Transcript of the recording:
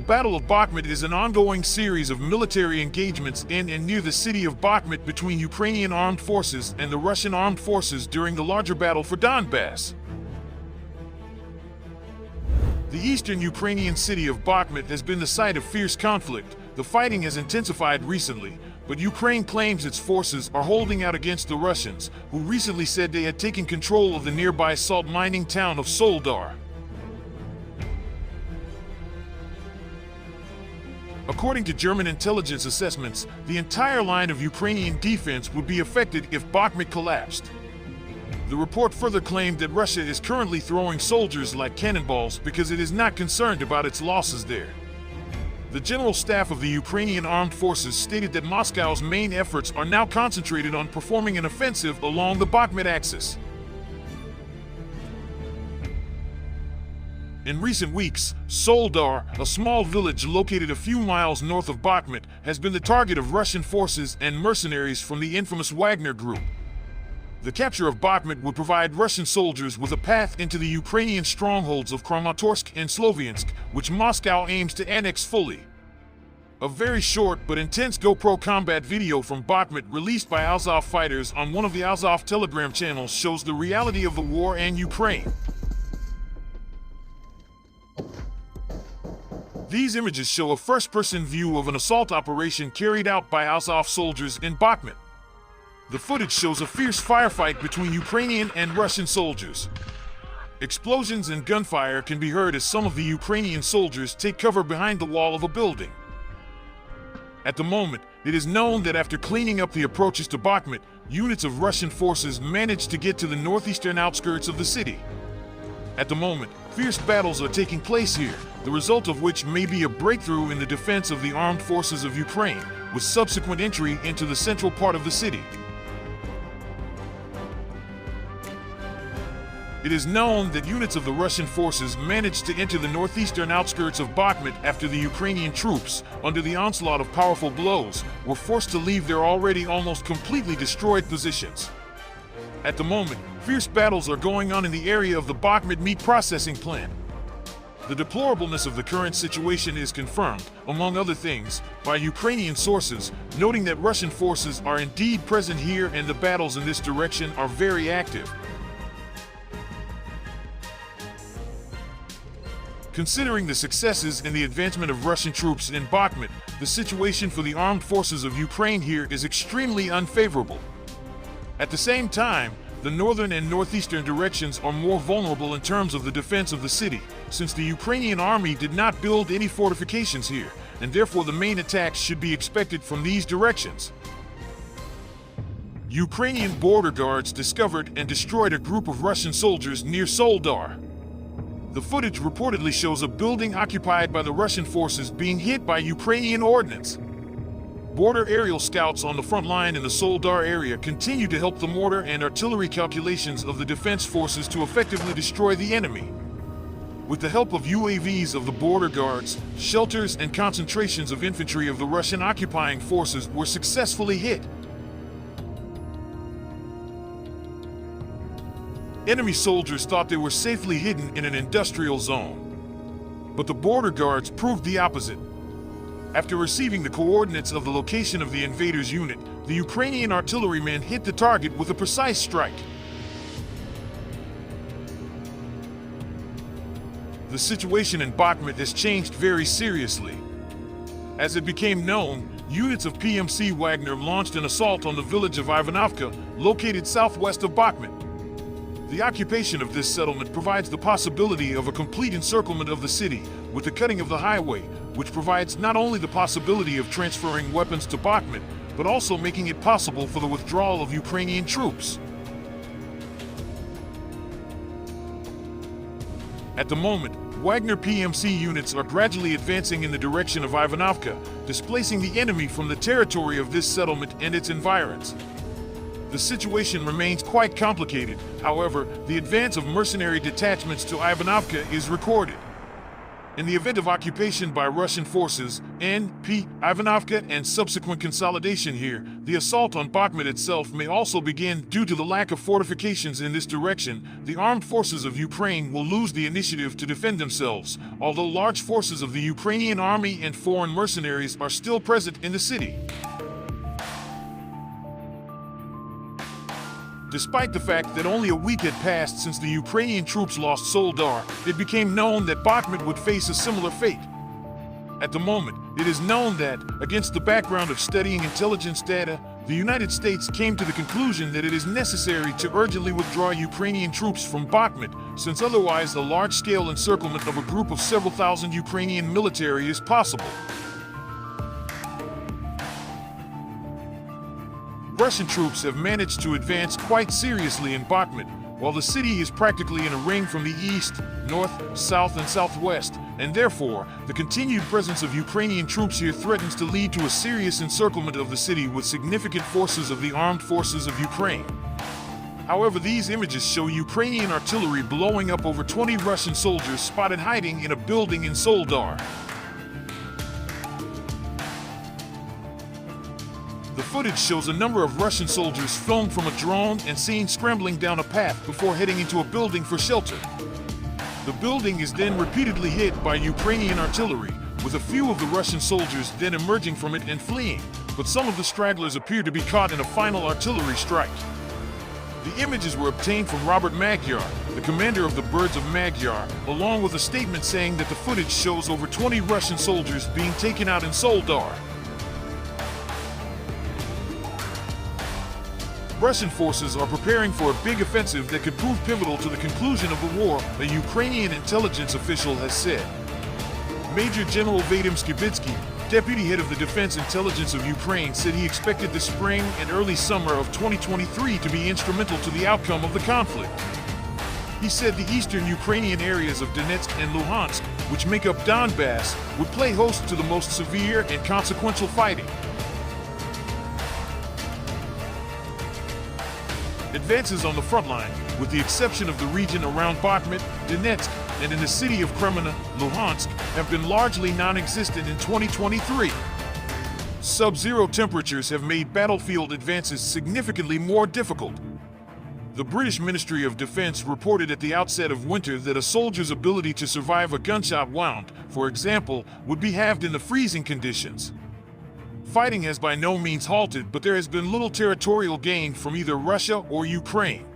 Battle of Bakhmut is an ongoing series of military engagements in and near the city of Bakhmut between Ukrainian Armed Forces and the Russian Armed Forces during the larger battle for Donbas. The eastern Ukrainian city of Bakhmut has been the site of fierce conflict. The fighting has intensified recently, but Ukraine claims its forces are holding out against the Russians, who recently said they had taken control of the nearby salt mining town of Soledar. According to German intelligence assessments, the entire line of Ukrainian defense would be affected if Bakhmut collapsed. The report further claimed that Russia is currently throwing soldiers like cannonballs because it is not concerned about its losses there. The General Staff of the Ukrainian Armed Forces stated that Moscow's main efforts are now concentrated on performing an offensive along the Bakhmut axis. In recent weeks, Soledar, a small village located a few miles north of Bakhmut, has been the target of Russian forces and mercenaries from the infamous Wagner group. The capture of Bakhmut would provide Russian soldiers with a path into the Ukrainian strongholds of Kramatorsk and Sloviansk, which Moscow aims to annex fully. A very short but intense GoPro combat video from Bakhmut released by Azov fighters on one of the Azov Telegram channels shows the reality of the war and Ukraine. These images show a first-person view of an assault operation carried out by Azov soldiers in Bakhmut. The footage shows a fierce firefight between Ukrainian and Russian soldiers. Explosions and gunfire can be heard as some of the Ukrainian soldiers take cover behind the wall of a building. At the moment, it is known that after cleaning up the approaches to Bakhmut, units of Russian forces managed to get to the northeastern outskirts of the city. At the moment, fierce battles are taking place here, the result of which may be a breakthrough in the defense of the armed forces of Ukraine, with subsequent entry into the central part of the city. It is known that units of the Russian forces managed to enter the northeastern outskirts of Bakhmut after the Ukrainian troops, under the onslaught of powerful blows, were forced to leave their already almost completely destroyed positions. At the moment, fierce battles are going on in the area of the Bakhmut meat processing plant. The deplorableness of the current situation is confirmed, among other things, by Ukrainian sources, noting that Russian forces are indeed present here and the battles in this direction are very active. Considering the successes and the advancement of Russian troops in Bakhmut, the situation for the armed forces of Ukraine here is extremely unfavorable. At the same time, the northern and northeastern directions are more vulnerable in terms of the defense of the city, since the Ukrainian army did not build any fortifications here, and therefore the main attacks should be expected from these directions. Ukrainian border guards discovered and destroyed a group of Russian soldiers near Soledar. The footage reportedly shows a building occupied by the Russian forces being hit by Ukrainian ordnance. Border aerial scouts on the front line in the Soledar area continue to help the mortar and artillery calculations of the defense forces to effectively destroy the enemy. With the help of UAVs of the border guards, shelters and concentrations of infantry of the Russian occupying forces were successfully hit. Enemy soldiers thought they were safely hidden in an industrial zone. But the border guards proved the opposite. After receiving the coordinates of the location of the invaders' unit, the Ukrainian artillerymen hit the target with a precise strike. The situation in Bakhmut has changed very seriously. As it became known, units of PMC Wagner launched an assault on the village of Ivanovka, located southwest of Bakhmut. The occupation of this settlement provides the possibility of a complete encirclement of the city, with the cutting of the highway, which provides not only the possibility of transferring weapons to Bakhmut, but also making it possible for the withdrawal of Ukrainian troops. At the moment, Wagner PMC units are gradually advancing in the direction of Ivanovka, displacing the enemy from the territory of this settlement and its environs. The situation remains quite complicated, however, the advance of mercenary detachments to Ivanovka is recorded. In the event of occupation by Russian forces, N.P. Ivanovka and subsequent consolidation here, the assault on Bakhmut itself may also begin. Due to the lack of fortifications in this direction, the armed forces of Ukraine will lose the initiative to defend themselves, although large forces of the Ukrainian army and foreign mercenaries are still present in the city. Despite the fact that only a week had passed since the Ukrainian troops lost Soledar, it became known that Bakhmut would face a similar fate. At the moment, it is known that, against the background of studying intelligence data, the United States came to the conclusion that it is necessary to urgently withdraw Ukrainian troops from Bakhmut, since otherwise a large-scale encirclement of a group of several thousand Ukrainian military is possible. Russian troops have managed to advance quite seriously in Bakhmut, while the city is practically in a ring from the east, north, south, and southwest, and therefore, the continued presence of Ukrainian troops here threatens to lead to a serious encirclement of the city with significant forces of the armed forces of Ukraine. However, these images show Ukrainian artillery blowing up over 20 Russian soldiers spotted hiding in a building in Soledar. The footage shows a number of Russian soldiers filmed from a drone and seen scrambling down a path before heading into a building for shelter. The building is then repeatedly hit by Ukrainian artillery, with a few of the Russian soldiers then emerging from it and fleeing, but some of the stragglers appear to be caught in a final artillery strike. The images were obtained from Robert Magyar, the commander of the Birds of Magyar, along with a statement saying that the footage shows over 20 Russian soldiers being taken out in Soledar. Russian forces are preparing for a big offensive that could prove pivotal to the conclusion of the war, a Ukrainian intelligence official has said. Major General Vadim Skibitsky, deputy head of the Defense Intelligence of Ukraine, said he expected the spring and early summer of 2023 to be instrumental to the outcome of the conflict. He said the eastern Ukrainian areas of Donetsk and Luhansk, which make up Donbas, would play host to the most severe and consequential fighting. Advances on the front line, with the exception of the region around Bakhmut, Donetsk, and in the city of Kreminna, Luhansk, have been largely non-existent in 2023. Sub-zero temperatures have made battlefield advances significantly more difficult. The British Ministry of Defense reported at the outset of winter that a soldier's ability to survive a gunshot wound, for example, would be halved in the freezing conditions. Fighting has by no means halted, but there has been little territorial gain from either Russia or Ukraine.